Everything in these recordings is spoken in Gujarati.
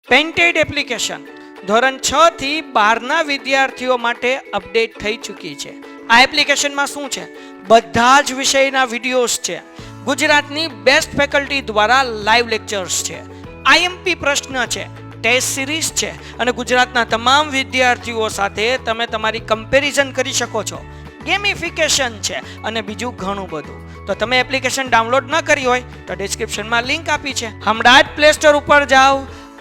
પેન્ટેડ એપ્લિકેશન ધોરણ 6 થી 12ના વિદ્યાર્થીઓ માટે અપડેટ થઈ ચૂકી છે. આ એપ્લિકેશનમાં શું છે? બધા જ વિષયના વિડીયોઝ છે. ગુજરાતની બેસ્ટ ફેકલ્ટી દ્વારા લાઈવ લેક્ચર્સ છે. આઈએમપી પ્રશ્ન છે, ટેસ્ટ સિરીઝ છે અને ગુજરાતના તમામ વિદ્યાર્થીઓ સાથે તમે તમારી કમ્પેરિઝન કરી શકો છો. ગેમિફિકેશન છે અને બીજું ઘણું બધું. તો તમે એપ્લિકેશન ડાઉનલોડ ન કરી હોય તો ડિસ્ક્રિપ્શનમાં લિંક આપી છે. હમણાં જ પ્લે સ્ટોર ઉપર જાઓ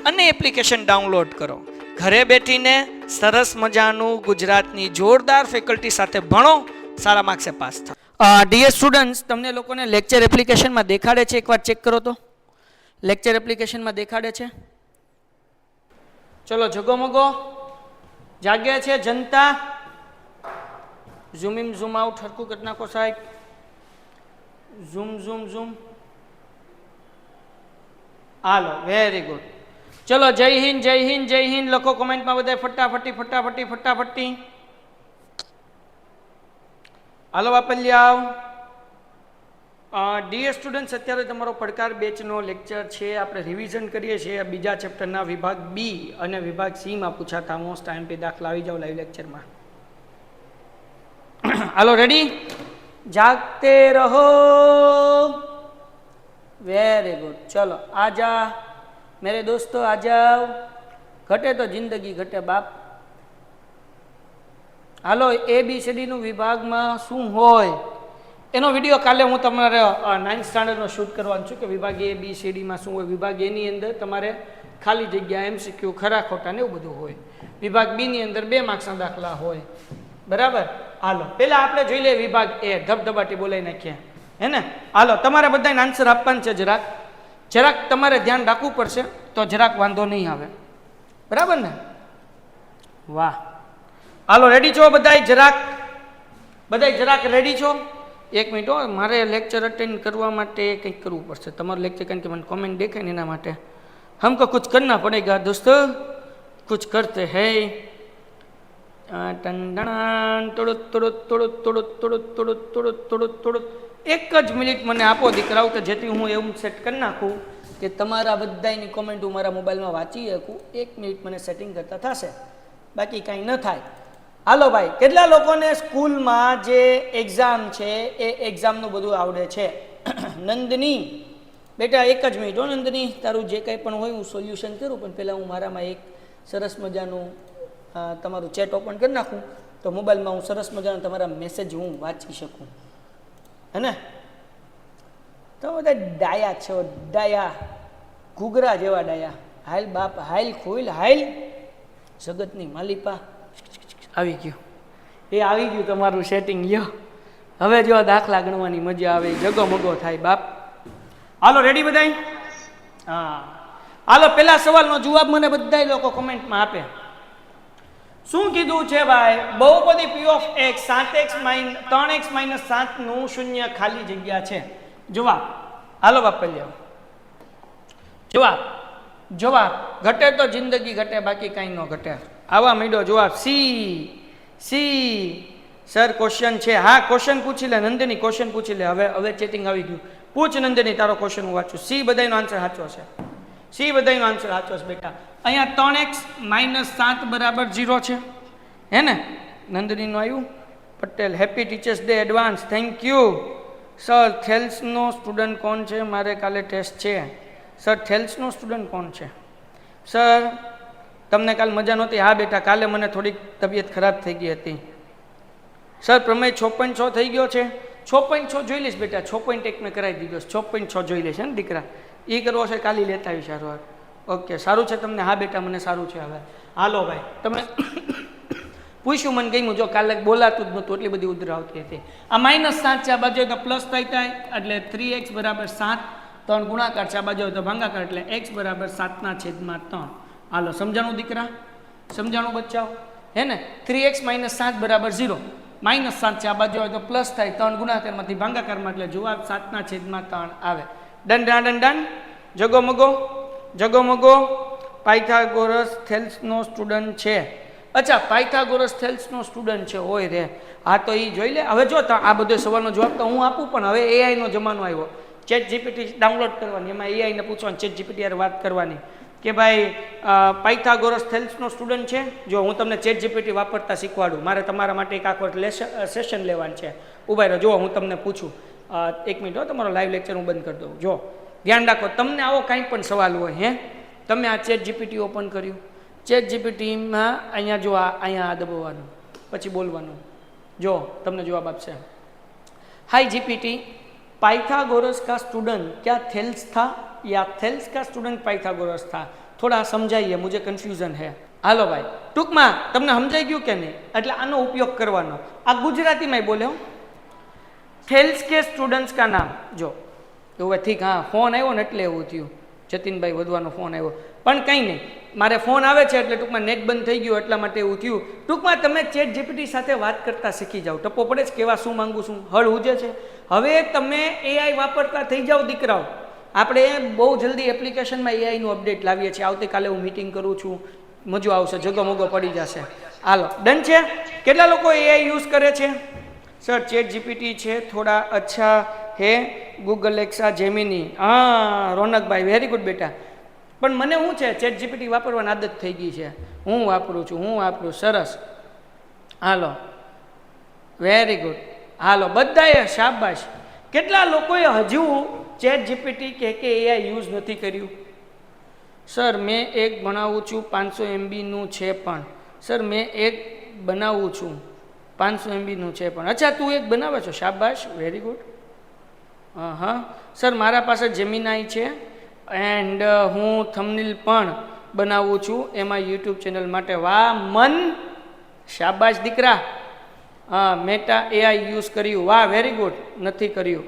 અને એપ્લિકેશન ડાઉનલોડ કરો. ઘરે બેઠીને સરસ મજાનું ગુજરાતની જોરદાર ફેકલ્ટી સાથે ભણો, સારા માર્ક્સે પાસ થાઓ. ડીયર સ્ટુડન્ટ્સ, તમને લોકોને લેક્ચર એપ્લિકેશનમાં દેખાડે છે? એકવાર ચેક કરો તો. લેક્ચર એપ્લિકેશનમાં દેખાડે છે? ચલો જગોમગો જાગ્યા છે જનતા. ઝૂમ ઇન ઝૂમ આઉટ હરખું કરી નાખો સાહેબ. Zoom zoom zoom. હાલો, વેરી ગુડ. ચલો જય હિન્દ જય હિન્દ જય હિન્દ લખો કોમેન્ટમાં બધા ફટાફટી ફટાફટી ફટાફટી. હાલો વાપલ્યાવ. ડીએર સ્ટુડન્ટ્સ, અત્યારે તમારો પડકાર બેચનો લેક્ચર છે. આપણે રિવિઝન કરીએ છીએ બીજા ચેપ્ટરના વિભાગ બી અને વિભાગ સીમાં પૂછાતા મોસ્ટ આઈએમપી દાખલા. આવી જાઓ લાઈવ લેક્ચરમાં. હાલો, રેડી? જાગતે રહો. Very good. ચલો આજા मेरे दोस्तों, आ जाओ. घटे तो जिंदगी घटे बाप. हालो, ABCD નું વિભાગમાં શું હોય એનો વિડીયો કાલે હું તમારે 9th સ્ટાન્ડર્ડનો શૂટ કરવાનો છું કે વિભાગ ABCD માં શું હોય. વિભાગ A ની અંદર તમારે ખાલી જગ્યા, MCQ, ખરા ખોટા ને એવું બધું હોય. વિભાગ B ની અંદર 2 માર્ક્સના દાખલા હોય. બરાબર? હાલો, પહેલા આપણે જોઈ લઈએ વિભાગ A. ધબધબાટી બોલાવી નાખીએ, હે ને? હાલો, તમારે બધાને આન્સર આપવાનું છે. જરાક તમારે ધ્યાન રાખવું પડશે તો જરાક વાંધો નહીં આવે. બરાબર ને? વાહ. હાલો, રેડી છો બધાય? જરાક રેડી છો? એક મિનિટ હો, મારે લેક્ચર અટેન્ડ કરવા માટે કંઈક કરવું પડશે. તમારું લેક્ચર કારણ કે મને કોમેન્ટ દેખાય ને એના માટે हमको कुछ करना पड़ेगा दोस्तों. कुछ करते हैं. એક જ મિનિટ મને આપો દીકરાઓ, કે જેથી હું એવું સેટ કરી નાખું કે તમારા બધાની કોમેન્ટ હું મારા મોબાઈલમાં વાંચી શકું. 1 મિનિટ મને સેટિંગ કરતા થશે, બાકી કાંઈ ન થાય. હાલો ભાઈ, કેટલા લોકોને સ્કૂલમાં જે એક્ઝામ છે એ એક્ઝામનું બધું આવડે છે? નંદની બેટા, એક જ મિનિટ હો નંદની, તારું જે કંઈ પણ હોય હું સોલ્યુશન કરું, પણ પહેલાં હું મારામાં એક સરસ મજાનું તમારું ચેટ ઓપન કરી નાખું તો મોબાઈલમાં હું સરસ મજાનો તમારા મેસેજ હું વાંચી શકું, હે ને? તો બધા ડાયા છો, ડાયા, ઘૂઘરા જેવા ડાયા. હાલ બાપ, હાલ ખોઈલ, હાલ જગતની માલિપા. આવી ગયું, એ આવી ગયું તમારું સેટિંગ. લ્યો, હવે જો દાખલા ગણવાની મજા આવે, જગો મગો થાય બાપ. હાલો, રેડી બધાય? હા, હાલો, પહેલા સવાલનો જવાબ મને બધા લોકો કોમેન્ટમાં આપે. શું કીધું છે ભાઈ? બહુપદી p of x 3x - 7 નું શૂન્ય ખાલી જગ્યા છે. જવાબ હાલો બાપલ્યા, જવાબ ઘટે તો જિંદગી ઘટે, બાકી કાંઈ ન ઘટે. આવા માંડ્યો જવાબ. સી સર ક્વેશ્ચન છે. હા, ક્વેશ્ચન પૂછી લે નંદની, ક્વેશ્ચન પૂછી લે. હવે ચેટિંગ આવી ગયું. પૂછ નંદની, તારો ક્વેશ્ચન હું વાંચું. સી બધાનો આન્સર સાચો છે. સી બધાનો આન્સર સાચો છે બેટા. અહીંયા 3x - 7 બરાબર 0 છે, હે ને? નંદનીનું આવ્યું. Patel, happy teachers day advance. Thank you sir. થેલ્સનો સ્ટુડન્ટ કોણ છે? મારે કાલે ટેસ્ટ છે. સર, થેલ્સનો સ્ટુડન્ટ કોણ છે? સર, તમને કાલ મજા નહોતી? હા બેટા, કાલે મને થોડીક તબિયત ખરાબ થઈ ગઈ હતી. સર, પ્રમેય 6.6 થઈ ગયો છે. 6.6 જોઈ લઈશ બેટા. 6.1 મેં કરાવી દીધો. 6.6 જોઈ લઈશ, હે ને દીકરા? એ કરવો છે કાલે લેતા આવી. સારું, ઓકે, સારું છે તમને? હા બેટા, મને સારું છે. હવે હાલો ભાઈ, તમે પૂછ્યું, મને ગમ્યું. જો કાલે બોલાતું જ નહોતું, એટલી બધી ઉધર આવતી હતી. આ -7 છે, આ બાજુ તો પ્લસ થાય, એટલે 3x = 7. 3 ગુણાકાર છે, આ બાજુ તો ભાંગાકાર, એટલે x = 7/3. હાલો, સમજાણું દીકરા? સમજાણું બચ્ચાઓ? હે ને? 3x - 7 = 0. -7 છે, આ બાજુ હોય તો પ્લસ થાય. 3 ગુણાકારમાંથી ભાંગાકારમાં, એટલે જવાબ 7/3 આવે. Done done done. જગો મગો. પાયથાગોરસ થેલ્સનો સ્ટુડન્ટ છે. અચ્છા, પાયથાગોરસ થેલ્સનો સ્ટુડન્ટ છે. હોય રે. હા, તો એ જોઈ લે. હવે જો આ બધો સવાલનો જવાબ તો હું આપું, પણ હવે AI નો જમાનો આવ્યો. ચેટ જીપીટી ડાઉનલોડ કરવાની, એમાં AI ને પૂછવાનું, ચેટ જીપીટી યાર વાત કરવાની. કે ભાઈ પાયથાગોરસ થેલ્સનો સ્ટુડન્ટ છે? જો હું તમને ચેટ જીપીટી વાપરતા શીખવાડું, મારે તમારા માટે એક આખો સેશન લેવાનું છે. ઉભા રહો, જો હું તમને પૂછું, 1 મિનિટ હો, તમારો લાઈવ લેક્ચર હું બંધ કરી દઉં. જો ધ્યાન રાખો, તમને આવો કાંઈ પણ સવાલ હોય, હે, તમે આ ચેટ જીપીટી ઓપન કર્યું, ચેટ જીપીટીમાં અહીંયા જો અહીંયા દબાવવાનું, પછી બોલવાનું, જો તમને જવાબ આપશે. हाय जीपीटी, पाइथागोरस का स्टूडेंट क्या थेल्स था या थेल्स का स्टूडेंट पाइथागोरस था? थोड़ा समझाइए, मुझे कन्फ्यूजन है. हालो भाई, टूंकમાં તમને સમજાઈ ગયું કે નહીં? એટલે આનો ઉપયોગ કરવાનો. આ ગુજરાતીમાં બોલ્યો, થેલ્સ કે સ્ટુડન્ટ્સ કા નામ. જો હવે ઠીક, હા ફોન આવ્યો ને એટલે એવું થયું, જતીનભાઈ વધવાનો ફોન આવ્યો, પણ કંઈ નહીં, મારે ફોન આવે છે એટલે ટૂંકમાં નેટ બંધ થઈ ગયું એટલા માટે એવું થયું. ટૂંકમાં તમે ચેટ જીપીટી સાથે વાત કરતા શીખી જાઓ, ટપ્પો પડે છે કેવા શું માંગુ છું, હળ ઉજે છે. હવે તમે એઆઈ વાપરતા થઈ જાઓ દીકરાઓ. આપણે બહુ જલ્દી એપ્લિકેશનમાં એઆઈનું અપડેટ લાવીએ છીએ. આવતીકાલે હું મીટિંગ કરું છું, મજો આવશે, જગો મગો પડી જશે. હાલો ડન છે. કેટલા લોકો એઆઈ યુઝ કરે છે? સર ચેટ જીપીટી છે થોડા અચ્છા હે, ગૂગલ એક્સા જેમિની. હા રોનકભાઈ, વેરી ગુડ બેટા. પણ મને શું છે, ચેટ જીપીટી વાપરવાની આદત થઈ ગઈ છે, હું વાપરું છું, હું વાપરું. સરસ, હાલો વેરી ગુડ. હાલો બધાએ શાબાશ. કેટલા લોકોએ હજુ ચેટ જીપીટી કે એઆઈ યુઝ નથી કર્યું? સર મેં એક બનાવું છું 500 MBનું છે પણ. સર મેં એક બનાવું છું 500 MBનું છે પણ. અચ્છા તું એક બનાવે છો, શાબાશ, વેરી ગુડ. હા સર મારા પાસે જેમિનાઈ છે એન્ડ હું થંબનેલ પણ બનાવું છું એમાં યુટ્યુબ ચેનલ માટે. વાહ મન, શાબાશ દીકરા. હા મેટા એઆઈ યુઝ કર્યું, વાહ વેરી ગુડ. નથી કર્યું,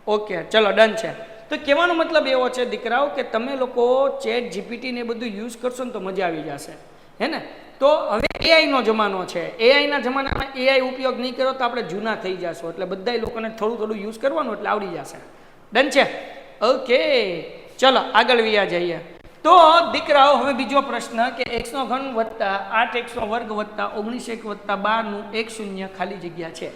ઓકે ચલો ડન છે. તો કહેવાનો મતલબ એવો છે દીકરાઓ કે તમે લોકો ચેટ જીપીટી ને બધું યુઝ કરશો ને તો મજા આવી જશે, હે ને? તો હવે એઆઈનો જમાનો છે. એઆઈના જમાનામાં એઆઈ ઉપયોગ નહીં કરો તો આપણે જૂના થઈ જશું. એટલે બધા લોકોને થોડું થોડું યુઝ કરવાનું એટલે આવડી જશે. ડન છે, ઓકે ચલો આગળ વ્યા જઈએ. તો દીકરાઓ હવે બીજો પ્રશ્ન કે x નો ઘન વત્તા 8x નો વર્ગ વત્તા 19x વત્તા 12 નું એક શૂન્ય ખાલી જગ્યા છે.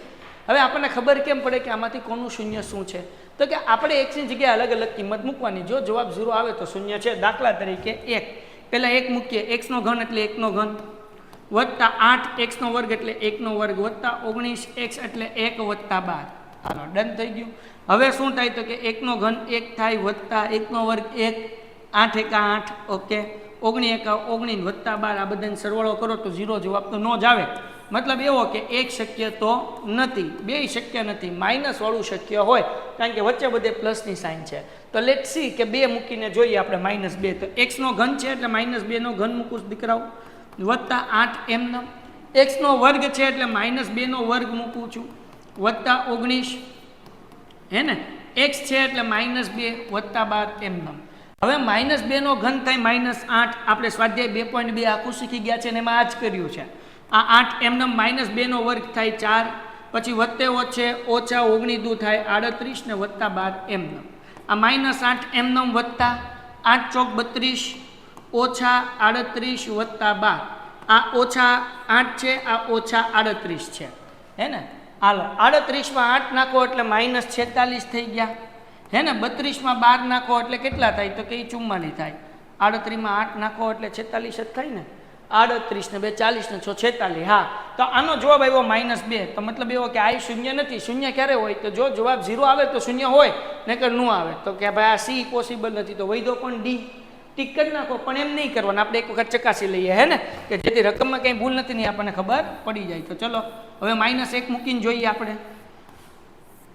હવે આપણને ખબર કેમ પડે કે આમાંથી કોનું શૂન્ય શું છે? તો કે આપણે x ની જગ્યાએ અલગ અલગ કિંમત મૂકવાની. જો જવાબ 0 આવે તો શૂન્ય છે. દાખલા તરીકે 1, પહેલા 1 મૂકીએ, x નો ઘન એટલે 1 નો ઘન વત્તા 8x નો વર્ગ એટલે 1 નો વર્ગ વત્તા 19x એટલે 1 વત્તા 12. હાલો ડન થઈ ગયું. હવે શું થાય તો કે 1 નો ઘન 1 થાય વત્તા 1 નો વર્ગ 1, 8 એકા 8, ઓકે, 19 એકા 19 વત્તા 12. આ બધાને સરવાળો કરો તો 0 જવાબ તો ન જ આવે. મતલબ એવો કે 1 શક્ય તો નથી, 2 શક્ય નથી, માઇનસ વાળું શક્ય હોય, કારણ કે વચ્ચે બધે પ્લસની સાઇન છે. તો લેટ્સ સી કે 2 મૂકીને જોઈએ આપણે -2. તો x નો ઘન છે એટલે -2 નો ઘન મૂકું દીકરાઓ વત્તા 8 એમનો. x નો વર્ગ છે એટલે -2 નો વર્ગ મૂકું છું વત્તા 19, હે ને? x છે એટલે -2 વત્તા 12 એમનો. હવે -2 નો ઘન થાય -8. આપણે સ્વાધ્યાય 2.2 આખું શીખી ગયા છે અને એમાં આ જ કર્યું છે. આ 8 એમનો -2 નો વર્ગ થાય 4, પછી વત્તે ઓછે ઓછા 19 દૂ થાય 38 ને વત્તા 12 એમનો. આ -8 એમનો વત્તા 8 ચોક 32 ઓછા 38 વત્તા 12. આ ઓછા 8 છે, આ ઓછા 38 છે, હે ને? હાલો 38 માં 8 નાખો એટલે -46 થઈ ગયા, હે ને? 32 માં 12 નાખો એટલે કેટલા થાય તો કે 44 થાય. 38 માં 8 નાખો એટલે 46 જ થાય ને? 38 ને 2 40 ને 6 46. હા, તો આનો જવાબ આવ્યો -2. તો મતલબ એવો કે આ શૂન્ય નથી. શૂન્ય ક્યારે હોય? તો જો જવાબ 0 આવે તો શૂન્ય હોય, નકર ન આવે તો કે ભાઈ આ સી પોસિબલ નથી. તો વૈધો પણ ડી ટીક કરી નાખો. પણ એમ નહીં કરવાનું, આપણે એક વખત ચકાસી લઈએ, હે ને? કે જેથી રકમમાં કંઈ ભૂલ નથી નહીં આપણને ખબર પડી જાય. તો ચલો હવે -1 મૂકીને જોઈએ આપણે,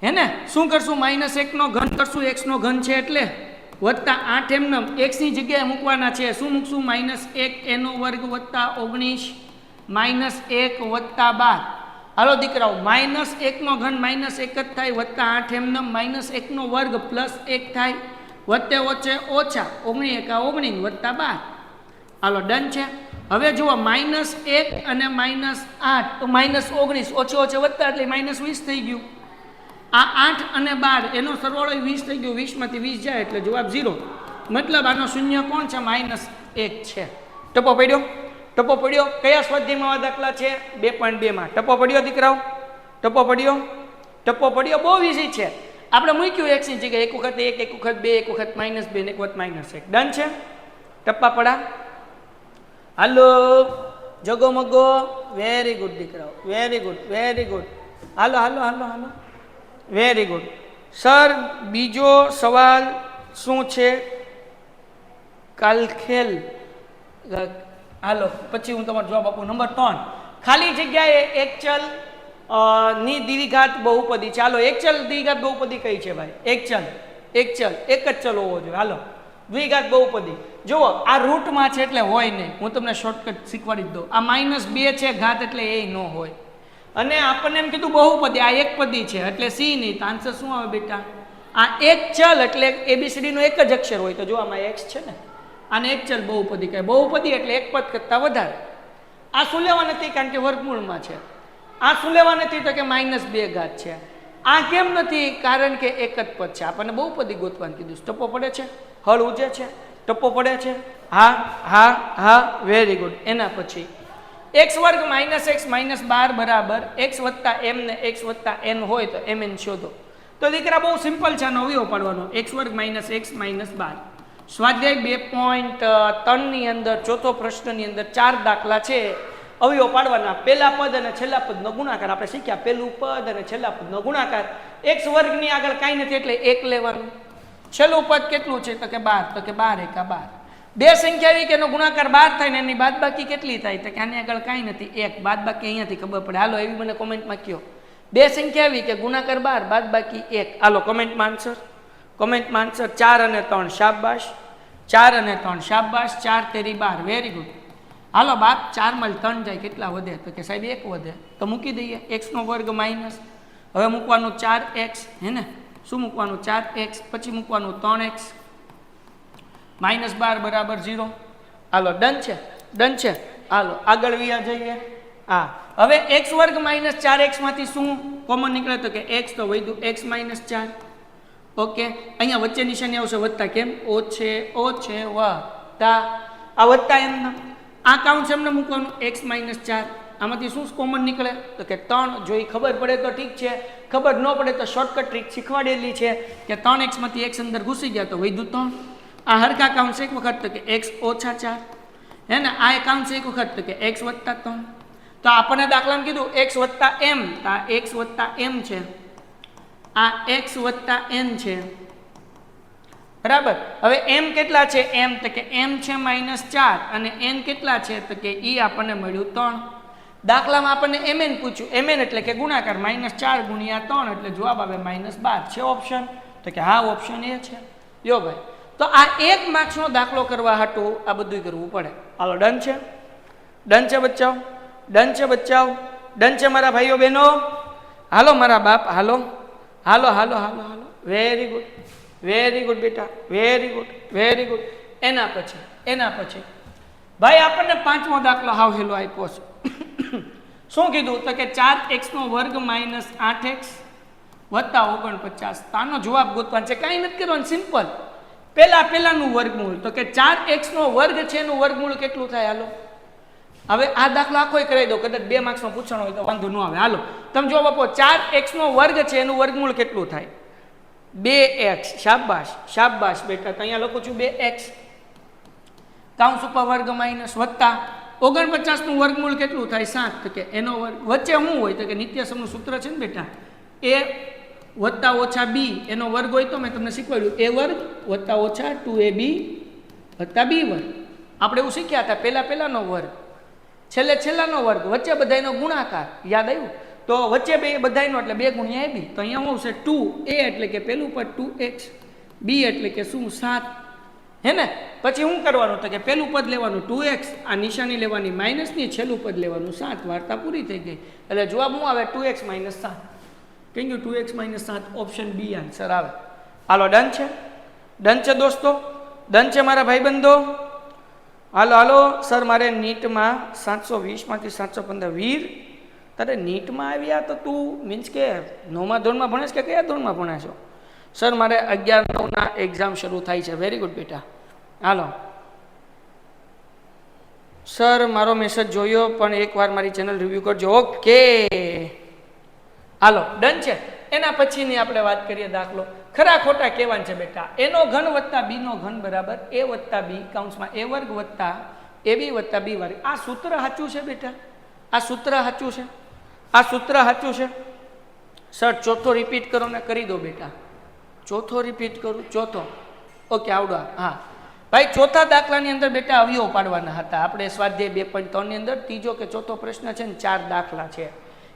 હે ને? શું કરશું? -1 નો ઘન કરશું, x નો ઘન છે એટલે વત્તા 8 એમનો x ની જગ્યાએ મૂકવાના છે. શું મૂકશું? -1 એનો વર્ગ વત્તા 19 -1 વત્તા 12. હાલો દીકરાઓ, -1 નો ઘન -1 જ થાય વત્તા 8 એમનો -1 નો વર્ગ +1 થાય વત્તે ઓછે ઓછા 19 એકા 19 વત્તા 12. હાલો ડન છે. હવે જુઓ -1 અને -8 તો -19 ઓછે ઓછે વત્તા એટલે -20 થઈ ગયું. આ 8 અને 12 એનો સરવાળો 20 થઈ ગયો. 20 માંથી 20 જાય એટલે જવાબ 0. મતલબ આનો શૂન્ય કોણ છે? -1 છે. ટપો પડ્યો? ટપો પડ્યો. કયા સ્વાધ્યાયમાં દાખલા છે? 2.2 માં. ટપો પડ્યો દીકરાઓ? ટપો પડ્યો? ટપો પડ્યો? બહુ ઈઝી છે. આપણે મૂક્યું x ની જગ્યાએ એક વખત 1, એક વખત 2, એક વખત -2 ને એક વખત -1. ડન છે? ટપ્પા પડા. હાલો જગો મગો, વેરી ગુડ દીકરાઓ, વેરી ગુડ વેરી ગુડ. હાલો હાલો હાલો હાલો, વેરી ગુડ. સર બીજો સવાલ શું છે? કાલખેલ. હાલો પછી હું તમારો જવાબ આપું. નંબર 3, ખાલી જગ્યાએ એકચલ ની દ્વિઘાત બહુપદી. ચાલો એકચલ દ્વિઘાત બહુપદી કઈ છે ભાઈ? એકચલ એક જ ચલ હોવો જોઈએ. હાલો દ્વિઘાત બહુપદી જુઓ, આ રૂટમાં છે એટલે હોય નહીં. હું તમને શોર્ટકટ શીખવાડી જ દઉં. આ -2 છે ઘાત એટલે એ ન હોય. અને આપણને એમ કીધું બહુપદી, આ એક પદી છે એટલે સી નહીં. તો આન્સર શું આવે બેટા? આ એક ચલ એટલે ABCD નો એક જ અક્ષર હોય. તો જો આમાં x છે ને, આને એક ચલ બહુપદી કહે. બહુપદી એટલે એક પદ કરતાં વધારે. આ શું લેવા નથી? કારણ કે વર્ગમૂળમાં છે. આ શું લેવા નથી? તો કે -2 ઘાત છે. આ કેમ નથી? કારણ કે એક જ પદ છે. આપણને બહુપદી ગોતવાનું કીધું. ટપ્પો પડે છે? હળ ઉજે છે? ટપ્પો પડે છે? હા હા હા, વેરી ગુડ. એના પછી x વર્ગ -x -12 બરાબર x વત્તા m ને x વત્તા n હોય તો mn શોધો. તો દીકરા બહુ સિમ્પલ છે. આનો અવયવ પાડવાનો. x વર્ગ -x -12. સ્વાધ્યાય 2.3 ની અંદર ચોથો પ્રશ્નની અંદર 4 દાખલા છે. અવયવ પાડવાના. પહેલા પદ અને છેલ્લા પદનો ગુણાકાર આપણે શીખ્યા. પહેલું પદ અને છેલ્લા પદનો ગુણાકાર. x વર્ગની આગળ કાંઈ નથી એટલે 1 લેવાનું. છેલ્લું પદ કેટલું છે? તો કે 12. તો કે 12 એકા 12. બે સંખ્યા એવી કે એનો ગુણાકાર 12 થાય ને એની બાદબાકી કેટલી થાય? તો કે આની આગળ કાંઈ નથી, 1. બાદબાકી અહીંયાથી ખબર પડે. હાલો એવી મને કોમેન્ટમાં કહો. બે સંખ્યા એવી કે ગુણાકાર 12 બાદબાકી 1. હાલો કોમેન્ટમાં આન્સર. કોમેન્ટમાં આન્સર 4 અને 3 શાબાશ. 4 અને 3 શાબાશ. 4 તેરી 12, વેરી ગુડ. હાલો બાપ, 4 માં 3 જાય કેટલા વધે? તો કે સાહેબ 1 વધે. તો મૂકી દઈએ x નો વર્ગ માઇનસ. હવે મૂકવાનું 4x, હે ને? શું મૂકવાનું? 4x. પછી મૂકવાનું 3x. -12 બરાબર 0. હાલો ડન છે? ડન છે. હાલો આગળ વ્યા જઈએ. હા, હવે x વર્ગ -4x માંથી શું કોમન નીકળે? તો કે x તો વધ્યું x -4. ઓકે, અહીંયા વચ્ચે નિશાની આવશે વત્તા. કેમ? ઓ છે વત્તા. આ વત્તા એમના આ કાઉન્ટ એમને મૂકવાનું x -4. આમાંથી શું કોમન નીકળે? તો કે 3. જો એ ખબર પડે તો ઠીક છે, ખબર ન પડે તો શોર્ટકટ ટ્રીક શીખવાડેલી છે કે 3x માંથી x અંદર ઘૂસી ગયા તો વધ્યું 3. આ હરખા કાઉન્ટ એક વખત તો કે x - 4, હે ને? આ કાઉન્ટ એક વખત તો કે x + 3. તો આપણને દાખલામાં કીધું x + m. તો આ x + m છે, આ x + n છે, બરાબર. હવે m કેટલા છે? m તો કે m છે -4 અને n કેટલા છે? તો કે ઈ આપણને મળ્યું 3. દાખલામાં આપણને mn પૂછ્યું. mn એટલે કે ગુણાકાર. -4 × 3 એટલે જવાબ આવે -12. છે ઓપ્શન? તો કે હા, ઓપ્શન એ છે. યો ભાઈ, તો આ 1 માર્ક્સનો દાખલો કરવા હાટું આ બધું કરવું પડે. હાલો ડન છે? ડન છે બચ્ચાઓ? ડન છે બચ્ચાઓ? ડન છે મારા ભાઈઓ બહેનો? હાલો મારા બાપ, હાલો હાલો હાલો હાલો હાલો, વેરી ગુડ વેરી ગુડ બેટા, વેરી ગુડ વેરી ગુડ. એના પછી ભાઈ આપણને 5મો દાખલો હાવ હેલો આપ્યો છે. શું કીધું? તો કે 4x નો વર્ગ -8x વત્તા 49. તાનો જવાબ ગોતવાનો છે. કાંઈ નથી કરવાનું, સિમ્પલ. પહેલાનું વર્ગમૂળ. તો કે 4x નો વર્ગ છે એનું વર્ગમૂળ કેટલું થાય? હાલો હવે આ દાખલો આખોય કરાવી દો. કદાચ 2 માર્ક્સમાં પૂછવાનો હોય તો વાંધો ન આવે. હાલો તમે જવાબ આપો. 4x નો વર્ગ છે એનું વર્ગમૂળ કેટલું થાય? 2x. શાબાશ શાબાશ બેટા. તો અહીંયા લખું છું 2x કાઉન્સ ઉપર વર્ગ માઇનસ વત્તા 49 નું વર્ગમૂળ કેટલું થાય? 7. તો કે એનો વર્ગ વચ્ચે શું હોય? તો કે નિત્યસમનું સૂત્ર છે ને બેટા, a વત્તા ઓછા b એનો વર્ગ હોય તો મેં તમને શીખવાડ્યું a વર્ગ વત્તા ઓછા 2ab વત્તા b વર્ગ. આપણે એવું શીખ્યા હતા. પહેલાનો વર્ગ, છેલ્લાનો વર્ગ, વચ્ચે બધાનો ગુણાકાર. યાદ આવ્યું? તો વચ્ચે બે બધાનો એટલે 2 × ab. તો અહીંયા શું છે? 2a એટલે કે પેલું પદ 2x, b એટલે કે શું? 7, હે ને? પછી શું કરવાનું? તો કે પેલું પદ લેવાનું 2x, આ નિશાની લેવાની માઇનસની, છેલ્લું પદ લેવાનું 7. વાર્તા પૂરી થઈ ગઈ. એટલે જવાબ શું આવે? 2x - 7. કઈ ગયું? 2x - 7. ઓપ્શન બી આન્સર આવે. હાલો ડન છે? ડન છે દોસ્તો? ડન છે મારા ભાઈબંધો? હાલો હાલો. સર મારે નીટમાં 720 માંથી 715. વીર, તારે નીટમાં આવ્યા તો તું મીન્સ કે 9મા ધોરણમાં ભણેશ કે કયા ધોરણમાં ભણે છો? સર મારે 11/9 એક્ઝામ શરૂ થાય છે. વેરી ગુડ બેટા. હાલો સર મારો મેસેજ જોયો પણ એકવાર મારી ચેનલ રિવ્યૂ કરજો. ઓકે હાલો ડન છે. એના પછીની આપણે વાત કરીએ દાખલો. ખરા ખોટા કહેવાનું છે બેટા. એનો ઘન વત્તા બીનો ઘન બરાબર એ વત્તા બી કૌંસમાં એ વર્ગ વત્તા એ બી વત્તા બી વર્ગ. આ સૂત્ર સાચું છે બેટા? આ સૂત્ર સાચું છે? આ સૂત્ર સાચું છે? સર ચોથો રિપીટ કરો ને કરી દો બેટા. ચોથો રિપીટ કરું? ચોથો. ઓકે આવડો. હા ભાઈ, ચોથા દાખલાની અંદર બેટા અવયવ પાડવાના હતા આપણે સ્વાધ્યાય 2.3 ની અંદર. ત્રીજો કે ચોથો પ્રશ્ન છે ને 4 દાખલા છે.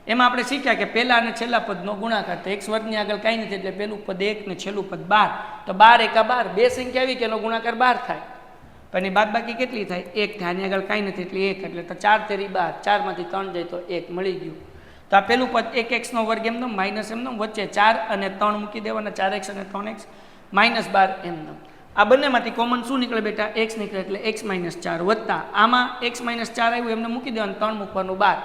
એમાં આપણે શીખ્યા કે પહેલા અને છેલ્લા પદનો ગુણાકાર. તો x વર્ગની આગળ કાંઈ નથી એટલે પહેલું પદ 1 ને છેલ્લું પદ 12. તો 12 એકા 12, બે સંખ્યા આવી કે એનો ગુણાકાર 12 થાય. પણ એની બાદ બાકી કેટલી થાય? 1 થાય. આની આગળ કાંઈ નથી એટલે 1, એટલે તો 4 તેરી 12, 4 માંથી 3 જાય તો 1 મળી ગયું. તો આ પહેલું પદ 1x નો વર્ગ એમનો માઇનસ એમનો, વચ્ચે 4 અને 3 મૂકી દેવાના, 4x અને 3x માઇનસ 12 એમનો. આ બંનેમાંથી કોમન શું નીકળે બેટા? x નીકળે એટલે x માઇનસ 4 વત્તા આમાં x માઇનસ 4 આવ્યું એમને મૂકી દેવાનું, 3 મૂકવાનું 12.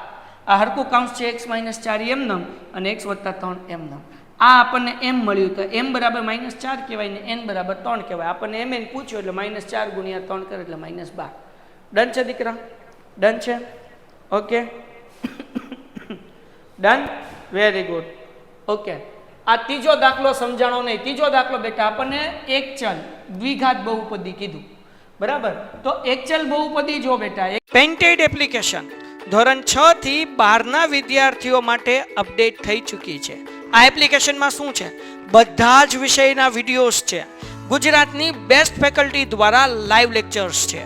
આ હરકું કાઉન્સ છે x માઇનસ 4 એમનમ અને x વત્તા 3 એમનમ. આ આપણને m મળ્યું તો m બરાબર માઇનસ 4 કહેવાય ને n બરાબર 3 કહેવાય. આપણને m n પૂછ્યું એટલે માઇનસ 4 ગુણ્યા 3 કરે એટલે માઇનસ 12. ડન છે દીકરા? ડન છે? Okay done, very good. Okay, આ ત્રીજો દાખલો સમજાણો નહીં. ત્રીજો દાખલો બેટા આપણને એક ચલ દ્વિઘાત બહુપદી કીધું, બરાબર? તો એક ચલ બહુપદી જો બેટા પેન્ટેડ એપ્લિકેશન ધોરણ 6 થી 12 ના વિદ્યાર્થીઓ માટે અપડેટ થઈ ચૂકી છે. આ એપ્લિકેશનમાં શું છે? બધા જ વિષયના વિડીયોઝ છે. ગુજરાતની બેસ્ટ ફેકલ્ટી દ્વારા લાઈવ લેક્ચર્સ છે,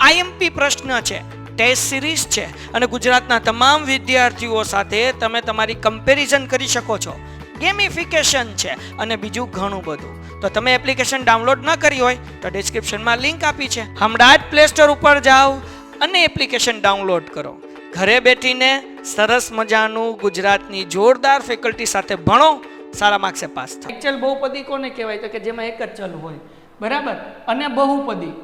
આઈએમપી પ્રશ્ન છે, ટેસ્ટ સિરીઝ છે અને ગુજરાતના તમામ વિદ્યાર્થીઓ સાથે તમે તમારી કમ્પેરિઝન કરી શકો છો. ગેમિફિકેશન છે અને બીજું ઘણું બધું. તો તમે એપ્લિકેશન ડાઉનલોડ ન કરી હોય તો ડિસ્ક્રિપ્શનમાં લિંક આપી છે. હમણાં જ પ્લે સ્ટોર ઉપર જાઓ અને એપ્લિકેશન ડાઉનલોડ કરો. ઘરે બેઠીને સરસ મજાનું ગુજરાતની જોરદાર ફેકલ્ટી સાથે ભણો, સારા માર્ક્સે પાસ થાઓ. એક ચલ બહુપદી કોને કહેવાય? તો કે જેમાં એક જ ચલ હોય, બરાબર? અને બહુપદી,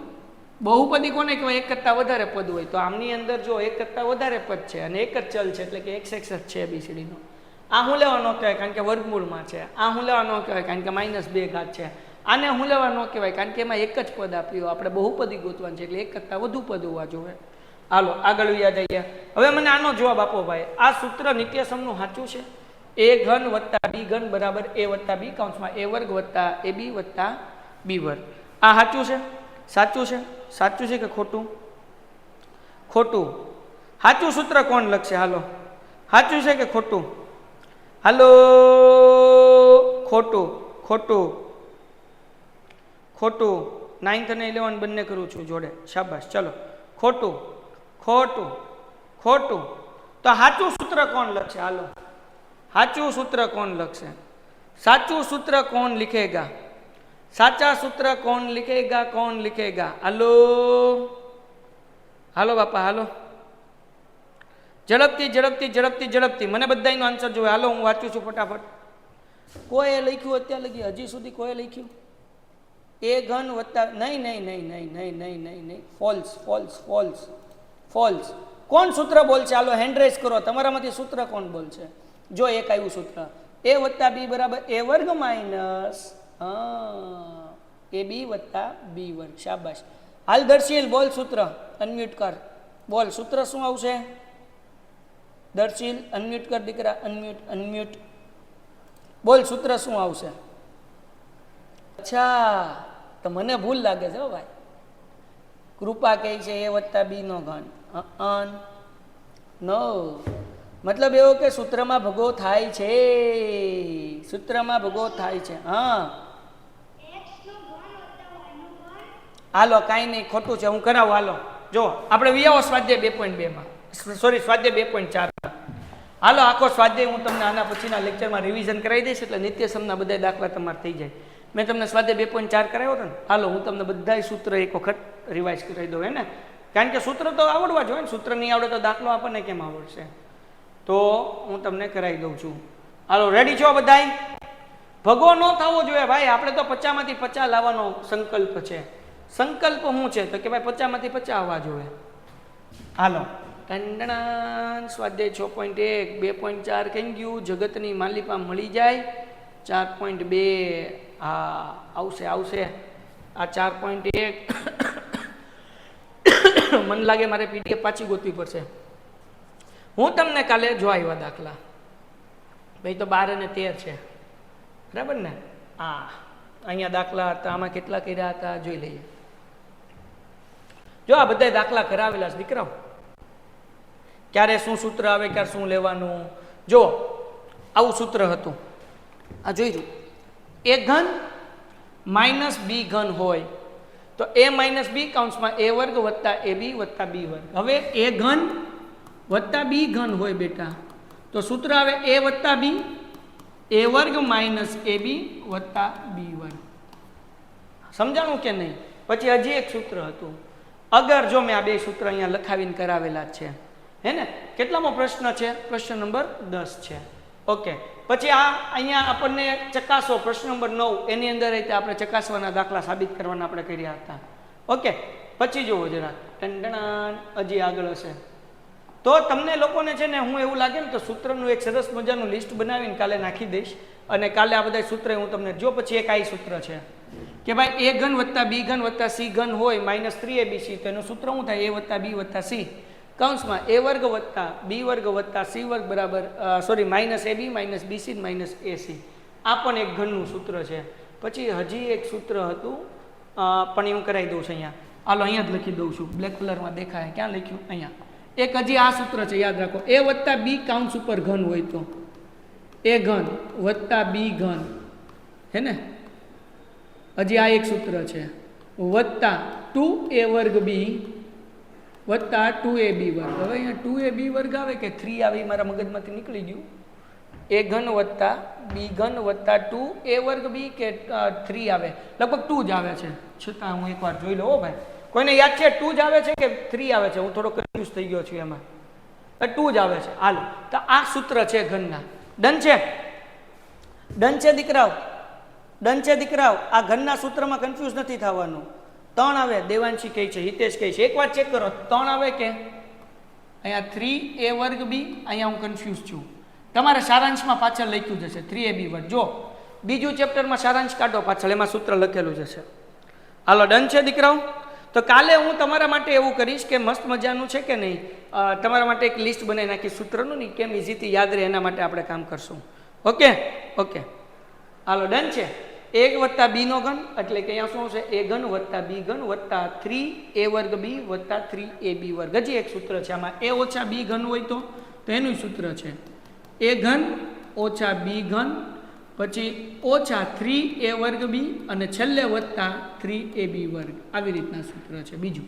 બહુપદી કોને કહેવાય? એક કરતાં વધારે પદ હોય. તો આમની અંદર જો એક કરતાં વધારે પદ છે અને એક જ ચલ છે એટલે કે x જ છે ABCDનો. આ હું લેવા ન કહેવાય કારણ કે વર્ગમૂળમાં છે. આ હું લેવા ન કહેવાય કારણ કે -2 ઘાત છે. આને હું લેવા ન કહેવાય કારણ કે એમાં એક જ પદ આપ્યું. આપણે બહુપદી ગોતવાનું છે એટલે એક કરતાં વધુ પદ હોવા જોઈએ. હાલો આગળ યાદ આવી ગયા. હવે મને આનો જવાબ આપો ભાઈ. આ સૂત્ર નિત્યસમનું સાચું છે? a ઘન વત્તા b ઘન બરાબર a વત્તા b કૌંસમાં a વર્ગ વત્તા ab વત્તા b વર્ગ. આ સાચું છે? સાચું છે? સાચું છે કે ખોટું? ખોટું. સાચું સૂત્ર કોણ લખશે? હાલો, સાચું છે કે ખોટું? હાલો, ખોટું. ખોટું. ખોટું. 9th અને 11 બંને કરું છું જોડે. શાબાશ. ચલો, ખોટું. ખોટું. ખોટું. તો સાચું સૂત્ર કોણ લખશે? હાલો, સાચું સૂત્ર કોણ લખશે? સાચું સૂત્ર કોણ लिखेगा? સાચા સૂત્ર કોણ लिखेगा? કોણ लिखेगा? હાલો, હાલો બાપા, હાલો, ઝડપથી ઝડપથી ઝડપથી ઝડપથી. મને બધાનો આન્સર જોવે. હાલો, હું વાંચું છું ફટાફટ. કોઈએ લખ્યું અત્યાર લગી? હજી સુધી કોઈએ લખ્યું? એ ઘન વત્તા નહીં નહીં નહીં નહીં નહીં નહીં નહીં નહીં ફોલ્સ ફોલ્સ ફોલ્સ ફોલ્સ. કોણ સૂત્ર બોલશે? હાલો હેન્ડ રેઝ કરો. તમારામાંથી સૂત્ર કોણ બોલશે? જો એક આવ્યું સૂત્ર, a વત્તા b બરાબર a વર્ગ માઇનસ ab વત્તા b વર્ગ. શાબાશ. હાલ દર્શીલ બોલ સૂત્ર. અનમ્યુટ કર. બોલ સૂત્ર શું આવશે? દર્શીલ અનમ્યુટ કર દીકરા. Unmute unmute. બોલ સૂત્ર શું આવશે? અચ્છા, તો મને ભૂલ લાગે છે ભાઈ. કૃપા કહે છે a વત્તા b નો ઘન. નો મતલબ એવો કે સૂત્રમાં ભગો થાય છે. સૂત્રમાં ભગો થાય છે. હા, હાલો કાંઈ નહીં, ખોટું છે. હું કરાવું. હાલો જો આપણે વિયાવો સ્વાધ્યાય 2.2 માં, સોરી સ્વાધ્યાય 2.4. હાલો આખો સ્વાધ્યાય હું તમને આના પછીના લેક્ચરમાં રિવિઝન કરાવી દઈશ એટલે નિત્યસમના બધા દાખલા તમારે થઈ જાય. મેં તમને સ્વાધ્યાય 2.4 કરાવ્યો હતો ને. હાલો હું તમને બધા સૂત્ર એક વખત રિવાઇઝ કરાવી દઉં. હે ને? કારણ કે સૂત્ર તો આવડવા જોઈએ ને. સૂત્ર નહીં આવડે તો દાખલો આપણને કેમ આવડશે? તો હું તમને કરાવી દઉં છું. હાલો, રેડી છો બધાય? ભગો ન થવો જોઈએ ભાઈ. આપણે તો 50 માંથી 50 લાવવાનો સંકલ્પ છે. સંકલ્પ શું છે? તો કે ભાઈ 50 માંથી 50 આવવા જોઈએ. હાલો, સ્વાધ્યાય 6.1 2.4 કઈ ગયું? જગતની માલિપા મળી જાય. 4.2 હા આવશે આવશે. આ 4.1 મને લાગે મારે પીડીએફ પાછી ગોતવી પડશે. હું તમને કાલે જો આવ્યા દાખલા ભાઈ તો 12 અને 13 છે, બરાબર ને? હા અહીંયા દાખલા હતા, આમાં કેટલા કર્યા હતા જોઈ લઈએ. જો આ બધા દાખલા કરાવેલા છે દીકરાઓ. ક્યારે શું સૂત્ર આવે, ક્યારે શું લેવાનું. જો આવું સૂત્ર હતું, આ જોઈ રહ્યું. એ ઘન માઇનસ બી ઘન હોય તો a માઇનસ બી કૌંસમાં a વર્ગ વત્તા ab વત્તા b વર્ગ. હવે a ઘન વત્તા b ઘન હોય બેટા તો સૂત્ર આવે a વત્તા b, a વર્ગ માઇનસ ab વત્તા b વર્ગ. સમજાણું કે નહીં? પછી હજી એક સૂત્ર હતું અગર. જો મેં આ બે સૂત્ર અહીંયા લખાવીને કરાવેલા છે, હે ને? કેટલામો પ્રશ્ન છે? પ્રશ્ન નંબર 10 છે. ઓકે, પછી આ અહીંયા આપણને ચકાસો પ્રશ્ન નંબર 9 એની અંદર આપણે ચકાસવાના દાખલા સાબિત કરવાના આપણે કર્યા હતા. ઓકે, પછી જુઓ જરા હજી આગળ હશે તો તમને લોકોને છે ને હું એવું લાગે ને તો સૂત્રનું એક સરસ મજાનું લિસ્ટ બનાવીને કાલે નાખી દઈશ અને કાલે આ બધા સૂત્ર હું તમને જો. પછી એક આ સૂત્ર છે કે ભાઈ a ઘન વત્તા b ઘન વત્તા c ઘન હોય માઇનસ 3abc તો એનું સૂત્ર શું થાય? a વત્તા b વત્તા c કૌંસમાં a વર્ગ વત્તા b વર્ગ વત્તા c વર્ગ બરાબર minus ab minus bc minus ac. આ પણ એક ઘનનું સૂત્ર છે. પછી હજી એક સૂત્ર હતું પણ હું કરાવી દઉં છું અહીંયા. હાલો અહીંયા જ લખી દઉં છું, બ્લેક કલરમાં દેખાય. ક્યાં લખ્યું? અહીંયા. એક હજી આ સૂત્ર છે, યાદ રાખો. a વત્તા b કૌંસ ઉપર ઘન હોય તો a ઘન વત્તા b ઘન, હે ને? હજી આ એક સૂત્ર છે વત્તા 2a વર્ગ b વત્તા 2ab વર્ગ. હવે અહીંયા 2ab વર્ગ આવે કે 3 આવે મારા મગજમાંથી નીકળી ગયું. a ઘન વત્તા b ઘન વત્તા 2a વર્ગ b કે 3 આવે? લગભગ 2 જ આવે છે. છતાં હું એકવાર જોઈ લઉં ભાઈ. કોઈને યાદ છે 2 જ આવે છે કે 3 આવે છે? હું થોડો કન્ફ્યુઝ થઈ ગયો છું એમાં. 2 જ આવે છે. હાલો, તો આ સૂત્ર છે ઘનના. ડન છે? ડન છે દીકરાઓ? ડન છે દીકરાઓ? આ ઘનના સૂત્રમાં કન્ફ્યુઝ નથી થવાનું. 3 આવે, દેવાંશી કહે છે, હિતેશ કહે છે. એક વાત ચેક કરો, 3 આવે કે અહીંયા 3a વર્ગ b? અહીંયા હું કન્ફ્યુઝ છું. તમારે સારાંશમાં પાછળ લખ્યું જશે 3ab વર્ગ. જો બીજું ચેપ્ટરમાં સારાંશ કાઢો પાછળ, એમાં સૂત્ર લખેલું જશે. હાલો, ડન છે દીકરાઓ? તો કાલે હું તમારા માટે એવું કરીશ કે મસ્ત મજાનું છે કે નહીં, તમારા માટે એક લિસ્ટ બનાવી નાખી સૂત્રનું, નહીં કેમ ઇઝીથી યાદ રહે એના માટે આપણે કામ કરશું. ઓકે ઓકે, હાલો ડન છે. a વત્તા b નો ઘન એટલે કે અહીંયા શું છે? a ઘન વત્તા b ઘન વત્તા 3a વર્ગ b વત્તા 3ab વર્ગ. હજી એક સૂત્ર છે આમાં, a ઓછા b ઘન હોય તો એનું સૂત્ર છે a ઘન ઓછા b ઘન પછી ઓછા 3a વર્ગ b અને છેલ્લે વત્તા 3ab વર્ગ. આવી રીતના સૂત્ર છે. બીજું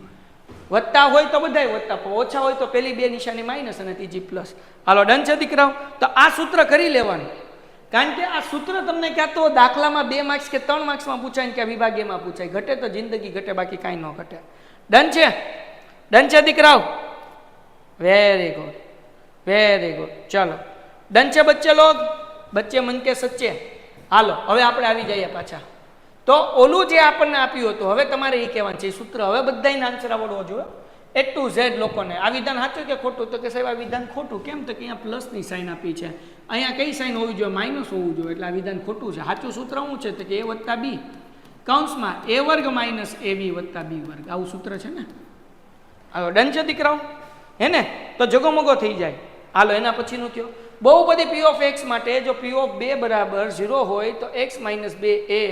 વત્તા હોય તો બધાય વત્તા, ઓછા હોય તો પેલી બે નિશાની માઇનસ અને ત્રીજી પ્લસ. હાલો ડન છે દીકરાઓ? તો આ સૂત્ર કરી લેવાનું, કારણ કે આ સૂત્ર તમને ક્યાં તો દાખલામાં 2 માર્ક્સ કે 3 માર્ક્સમાં પૂછાય કે વિભાગીયમાં પૂછાય. ઘટે તો જિંદગી ઘટે, બાકી કાંઈ ન ઘટે. ડન છે? ડન છે દીકરાઓ? Very good, very good. ચલો ડન છે બચ્ચે લોગ? બચ્ચે મન કે સચ્ચે? હાલો હવે આપણે આવી જઈએ પાછા. તો ઓલું જે આપણને આપ્યું હતું હવે તમારે એ કહેવાનું છે સૂત્ર. હવે બધાને આન્સર આવડવો જોઈએ A to Z લોકોને. આ વિધાન સાચું કે ખોટું? તો કે સાહેબ આ વિધાન ખોટું. કેમ? તો કે અહીંયા પ્લસની સાઇન આપી છે, અહીંયા કઈ સાઇન હોવી જોઈએ? માઇનસ હોવું જોઈએ. એટલે આ વિધાન ખોટું છે. સાચું સૂત્ર શું છે? તો કે a વત્તા b કૌંસમાં a વર્ગ માઇનસ ab વત્તા b વર્ગ. આવું સૂત્ર છે ને? હાલો ડન છે દીકરાઓ? હે ને? તો જગોમગો થઈ જાય. હાલો એના પછીનું કયો? બહુ બધી p ઓફ x માટે જો p ઓફ 2 બરાબર 0 હોય તો x minus 2 A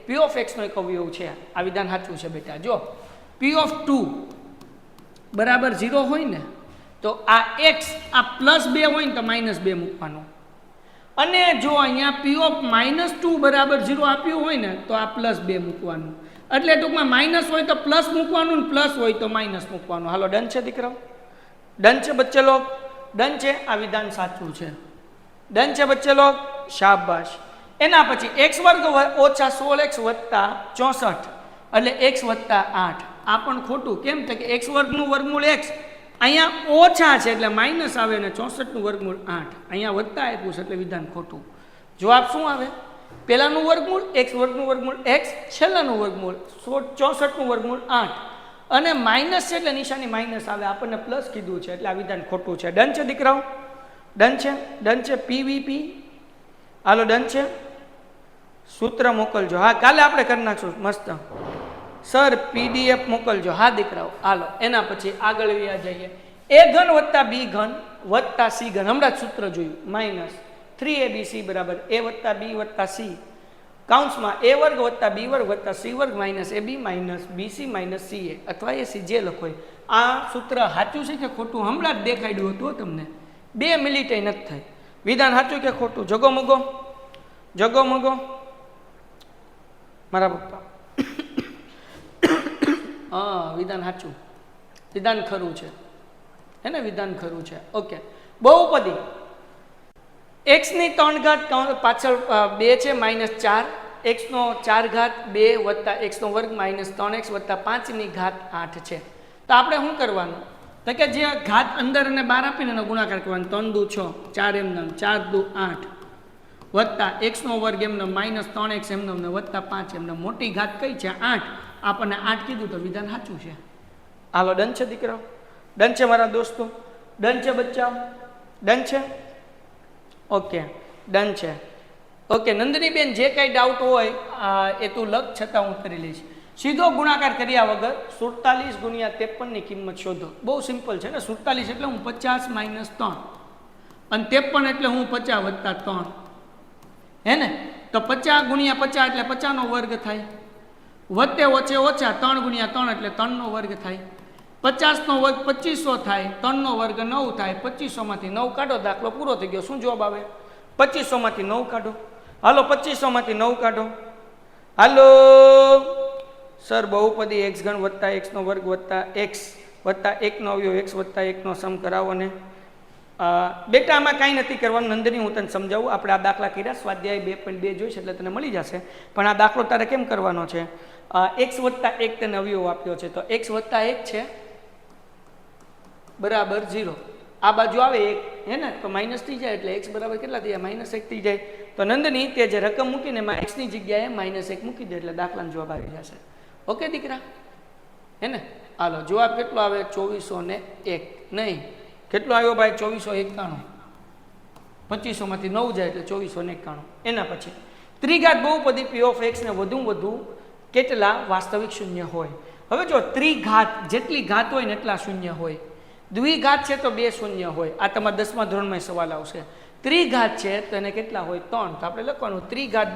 p of x નો એક અવયવ છે. આ વિધાન સાચું છે બેટા. જો p ઓફ 2 બરાબર 0 હોય ને તો આ x આ પ્લસ 2 હોય ને તો માઇનસ 2 મૂકવાનું. અને જો અહીંયા p ઓફ માઇનસ 2 બરાબર 0 આપ્યું હોય ને તો આ પ્લસ 2 મૂકવાનું. એટલે ટૂંકમાં માઇનસ હોય તો પ્લસ મૂકવાનું ને પ્લસ હોય તો માઇનસ મૂકવાનું. હાલો ડન છે દીકરાઓ? ડન છે બચ્ચે લોગ? ડન છે? આ વિધાન સાચું છે. ડન છે બચ્ચે લોગ? શાબાશ. એના પછી x વર્ગ ઓછા 16x વત્તા 64 એટલે x વત્તા 8. આ પણ ખોટું. કેમ? તો કે x વર્ગનું વર્ગમૂળ x અહીંયા ઓછા છે એટલે માઇનસ આવે ને 64નું વર્ગમૂળ 8. અહીંયા વત્તા આપ્યું છે એટલે વિધાન ખોટું. જવાબ શું આવે? પહેલાનું વર્ગમૂળ x વર્ગનું વર્ગમૂળ x, છેલ્લાનું વર્ગમૂળ 64નું વર્ગમૂળ 8 અને માઇનસ છે એટલે નિશાની માઇનસ આવે. આપણને પ્લસ કીધું છે એટલે આ વિધાન ખોટું છે. ડન છે દીકરાઓ? ડન છે? ડન છે? પીવીપી. હાલો ડન છે? સૂત્ર મોકલજો. હા કાલે આપણે કરી નાખશું મસ્ત. સર PDF મોકલજો. હા દીકરાઓ. હાલો એના પછી આગળ વ્યા જઈએ. a ઘન વત્તા b ઘન વત્તા c ઘન. હમણાં જ સૂત્ર જોયું. માઇનસ 3abc બરાબર a વત્તા b વત્તા c કાઉન્સમાં a વર્ગ વત્તા b વર્ગ વત્તા c વર્ગ minus ab minus bc minus ca અથવા ac જે લખો આ સૂત્ર સાચું છે કે ખોટું હમણાં જ દેખાડ્યું હતું તમને 2 મિનિટ નથી થઈ વિધાન સાચું કે ખોટું જગો મગો મારા પપ્પા હા વિધાન સાચું વિધાન ખરું છે હે ને વિધાન ખરું છે ઓકે બહુપદી x ની 3 ઘાત પાછળ 2 છે -4 x નો 4 ઘાત 2 વત્તા x નો વર્ગ -3x વત્તા 5 ની ઘાત 8 છે તો આપણે શું કરવાનું તો કે જે ઘાત અંદર અને બહાર આપીને એનો ગુણાકાર કરવાનો 3 દુ 6 4 એમનેમ 4 દુ 8 વત્તા x નો વર્ગ એમનેમ -3x એમનેમ ને વત્તા 5 એમનેમ મોટી ઘાત કઈ છે 8 આપણને 8 કીધું તો વિધાન સાચું છે હાલો ડન છે દીકરાઓ ડન છે મારા દોસ્તો ડન છે બચ્ચા ડન છે ઓકે ડન છે ઓકે નંદની બેન જે કાંઈ ડાઉટ હોય એ તું લખ છતાં હું કરી લઈશ સીધો ગુણાકાર કર્યા વગર 47 ગુણ્યા 53 ની કિંમત શોધો બહુ સિમ્પલ છે ને 47 એટલે હું 50 માઇનસ 3 અને 53 એટલે હું 50 વત્તા 3 હે ને તો 50 ગુણ્યા 50 એટલે 50 નો વર્ગ થાય વત્તે ઓછે ઓછા 3 ગુણ્યા 3 એટલે 3 નો વર્ગ થાય 50 નો વર્ગ 2500 થાય 3 નો વર્ગ 9 થાય 2500 માંથી 9 કાઢો દાખલો પૂરો થઈ ગયો શું જવાબ આવે 2500 માંથી 9 કાઢો હાલો 2500 માંથી 9 કાઢો હાલો સર બહુપદી x ઘન વત્તા x નો વર્ગ વત્તા x વત્તા 1 નો અવયવ x વત્તા 1 નો સમ કરાવો ને બેટા આમાં કાંઈ નથી કરવાનું નંદની હું તને સમજાવું આપણે આ દાખલા કર્યા સ્વાધ્યાય 2.2 જોઈશ એટલે તને મળી જશે પણ આ દાખલો તારે કેમ કરવાનો છે x વત્તા 1 તને અવયવ આપ્યો છે તો x વત્તા 1 છે બરાબર 0 આ બાજુ આવે 1 હે ને તો માઇનસ થઈ જાય એટલે x બરાબર કેટલા થઈ જાય -1 થઈ જાય તો નંદની તે જે રકમ મૂકીને એમાં x ની જગ્યાએ -1 મૂકી દે એટલે દાખલાનો જવાબ આવી જશે ઓકે દીકરા હે ને હાલો જવાબ કેટલો આવે 2401 નહીં કેટલો આવ્યો ભાઈ 2491 2500 માંથી 9 જાય એટલે 2491 એના પછી ત્રિઘાત બહુપદી p of x ને વધુ કેટલા વાસ્તવિક શૂન્ય હોય હવે જો ત્રિઘાત જેટલી ઘાત હોય ને એટલા શૂન્ય હોય દ્વિઘાત છે તો 2 શૂન્ય હોય આ તમારા 10મા ધોરણમાં સવાલ આવશે ત્રિઘાત છે તો એને કેટલા હોય 3 તો આપણે લખવાનું ત્રિઘાત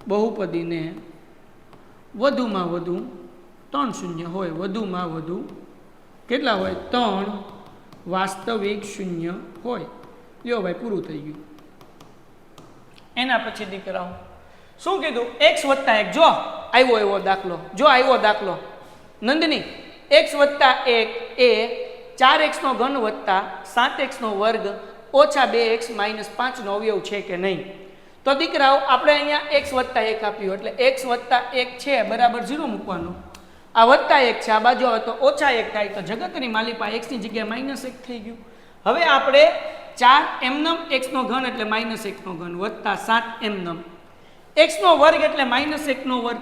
બહુપદીને વધુમાં વધુ 3 શૂન્ય હોય વધુમાં વધુ કેટલા હોય 3 વાસ્તવિક શૂન્ય હોય લ્યો ભાઈ પૂરું થઈ ગયું એના પછી દીકરાઓ શું કીધું x વત્તા 1 જો આવ્યો દાખલો નંદની x વત્તા 1 એ 4x નો ઘન વત્તા 7x નો વર્ગ ઓછા 2x માઇનસ 5 નો અવયવ છે કે નહીં તો દીકરાઓ આપણે અહીંયા x વત્તા 1 આપ્યું એટલે x વત્તા 1 છે બરાબર 0 મૂકવાનું આ વત્તા 1 છે આ બાજુ આવે તો ઓછા 1 થાય તો જગતની માલિપા x ની જગ્યાએ -1 થઈ ગયું હવે આપણે 4 એમનમ x નો ઘન એટલે -1 નો ઘન વત્તા 7 એમનમ x નો વર્ગ એટલે -1 નો વર્ગ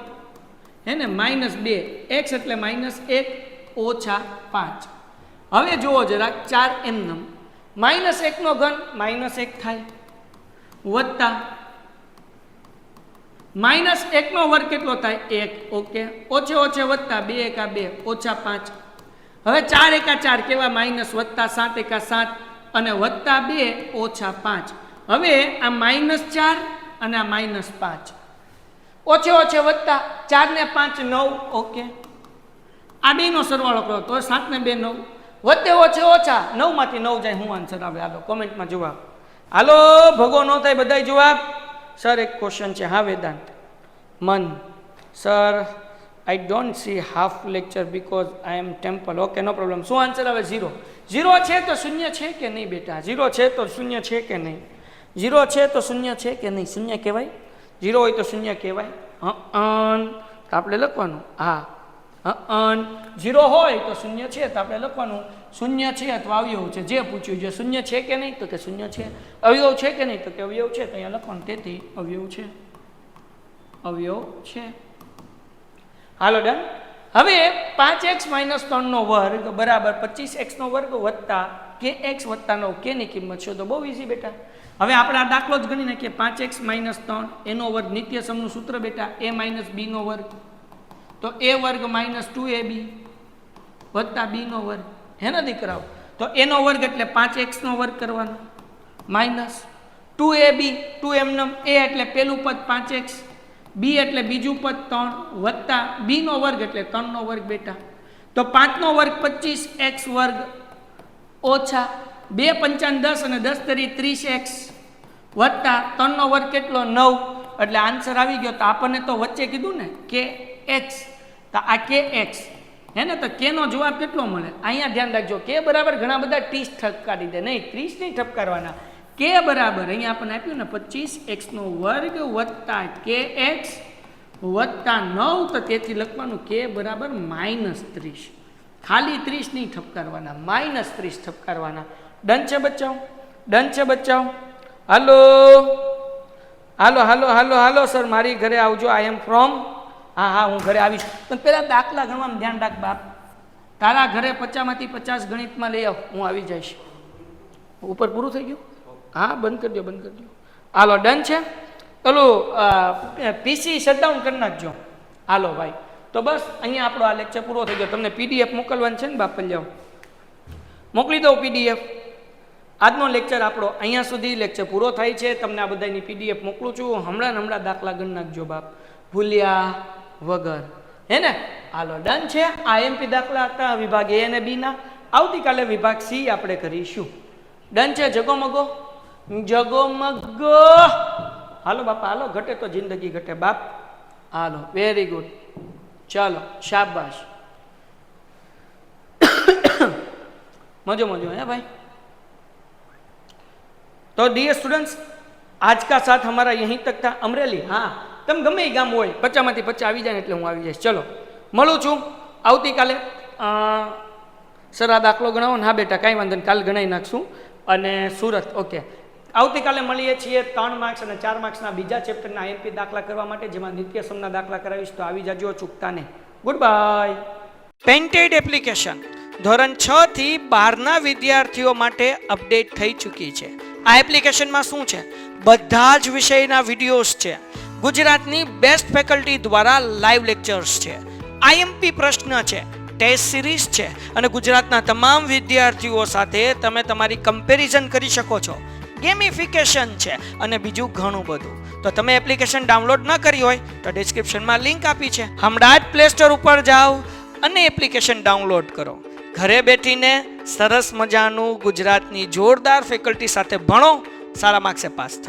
હે ને -2 x એટલે -1 ઓછા 5 હવે જુઓ જરા 4 એમનમ -1 નો ઘન -1 થાય વત્તા -1 નો વર્ગ કેટલો થાય 1 ઓકે ઓછે ઓછે વત્તા 2 એકા 2 ઓછા 5 હવે 4 એકા 4 કેવા માઇનસ વત્તા 7 એકા 7 અને વત્તા 2 ઓછા 5 હવે આ -4 અને આ -5 ઓછે ઓછે વત્તા 4 ને 5 9 ઓકે આ બેનો સરવાળો કરો તો 7 ને 2 9 વત્તે ઓછે ઓછા 9 માંથી 9 જાય હું આન્સર આવે હાલો કોમેન્ટમાં જવાબ હાલો ભગો ન થાય બધાય જવાબ સર એક ક્વેશ્ચન છે હા વેદાંત મન sir I don't see half lecture because I am temple okay no problem શું આન્સર આવે 0 છે તો શૂન્ય છે કે નહીં બેટા 0 છે તો શૂન્ય છે કે નહીં 0 છે તો શૂન્ય છે કે નહીં શૂન્ય કહેવાય 0 હોય તો શૂન્ય કહેવાય આપણે લખવાનું હા 0 હોય તો શૂન્ય છે તો આપણે લખવાનું શૂન્ય છે અથવા અવયવ છે જે પૂછ્યું છે શૂન્ય છે કે નહીં તો કે શૂન્ય છે અવયવ છે કે નહીં તો કે અવયવ છે તો અહીંયા લખવાનું તેથી અવયવ છે હાલો ડન હવે 5x - 3 નો વર્ગ બરાબર 25x નો વર્ગ વત્તા kx વત્તા 9 k ની કિંમત શોધો બહુ ઈઝી બેટા હવે આપણે આ દાખલો જ ગણી નાખીએ 5x - 3 એનો વર્ગ નિત્ય સમનું સૂત્ર બેટા a - b નો વર્ગ તો a વર્ગ -2ab વત્તા b નો વર્ગ હે ને દીકરાઓ તો a નો વર્ગ એટલે 5x નો વર્ગ કરવાનો માઇનસ 2ab 2 એમનમ a એટલે પેલું પદ 5x b એટલે બીજું પદ 3 વત્તા b નો વર્ગ એટલે 3 નો વર્ગ બેટા તો 5 નો વર્ગ 25 x વર્ગ ઓછા 2 પંચાન 10 અને 10 તરી 30x વત્તા 3 નો વર્ગ કેટલો 9 એટલે આન્સર આવી ગયો. તો આપણને તો વચ્ચે કીધું ને કે x તો આ કે x હે ને તો કે નો જવાબ કેટલો મળે અહીંયા ધ્યાન રાખજો કે બરાબર ઘણા બધા 30 ઠપકારી દે નહીં 30 નહીં ઠપકારવાના કે બરાબર અહીંયા આપણને આપ્યું ને 25x નો વર્ગ વત્તા kx વત્તા 9 તો તેથી લખવાનું કે બરાબર -30 ખાલી 30 નહીં ઠપકારવાના -30 ઠપકારવાના. ડન છે બચ્ચાઓ ડન છે બચ્ચાઓ હાલો હાલો હાલો હાલો હાલો સર મારી ઘરે આવજો આઈ એમ ફ્રોમ હા હા હું ઘરે આવીશ પણ પેલા દાખલા ગણવામાં ધ્યાન રાખ બાપ તારા ઘરે 50 માંથી 50 ગણિતમાં લઈ આવ હું આવી જઈશ. ઉપર પૂરું થઈ ગયું હા બંધ કરી દો બંધ કરી દો હાલો ડન છે પેલું પીસી શટડાઉન કરી નાખજો હાલો ભાઈ. તો બસ અહીંયા આપણો આ લેક્ચર પૂરો થઈ ગયો. તમને પીડીએફ મોકલવાનું છે ને બાપ જાઓ મોકલી દઉં પીડીએફ. આજનો લેક્ચર આપણો અહીંયા સુધી લેક્ચર પૂરો થાય છે. તમને આ બધાની પીડીએફ મોકલું છું. હમણાં દાખલા ગણ નાખજો બાપ ભૂલ્યા વગર હે ને. હાલો ડન છે. આ એમપી દાખલા હતા વિભાગ એ અને બી ના. આવતીકાલે વિભાગ સી આપણે કરીશું. ડન છે. જગોમગો જગોમગો હાલો બાપા હાલો ઘટે તો જિંદગી ઘટે બાપ હાલો વેરી ગુડ ચાલો શાબાશ मजो मजो है भाई. तो डियर स्टूडेंट्स आज का साथ हमारा यहीं तक था. अमरेली हाँ तम गमे गाम हो 50 मांथी 50 આવી જાય એટલે હું આવી જઈશ. ચલો મળું છું આવતીકાલે. સર આ દાખલો ગણાવો ને હા બેટા કાંઈ વાંધો નહીં કાલે ગણાવી નાખશું. અને સુરત ઓકે આવતીકાલે મળીએ છીએ 3 માર્ક્સ અને 4 માર્ક્સના બીજા ચેપ્ટરના આઈએમપી દાખલા કરવા માટે જેમાં નિત્યસમના દાખલા કરાવીશ. તો આવી જાજો ચૂકતા નહીં. Good bye. પેઇન્ટેડ એપ્લિકેશન ધોરણ 6 થી 12ના વિદ્યાર્થીઓ માટે અપડેટ થઈ ચૂકી છે. આ એપ્લિકેશનમાં શું છે બધા જ વિષયના વિડીયોઝ છે. ગુજરાતની બેસ્ટ ફેકલ્ટી દ્વારા લાઈવ લેક્ચર્સ છે. આઈએમપી પ્રશ્ન છે ટેસ્ટ સિરીઝ છે અને ગુજરાતના તમામ વિદ્યાર્થીઓ સાથે તમે તમારી કમ્પેરિઝન કરી શકો છો. ગેમિફિકેશન છે અને બીજું ઘણું બધું. તો તમે એપ્લિકેશન ડાઉનલોડ ન કરી હોય તો ડિસ્ક્રિપ્શનમાં લિંક આપી છે. હમણાં જ પ્લે સ્ટોર ઉપર જાઓ અને એપ્લિકેશન ડાઉનલોડ કરો. ઘરે બેઠીને સરસ મજાનું ગુજરાતની જોરદાર ફેકલ્ટી સાથે ભણો. સારા માર્ક્સે પાસ થાઓ.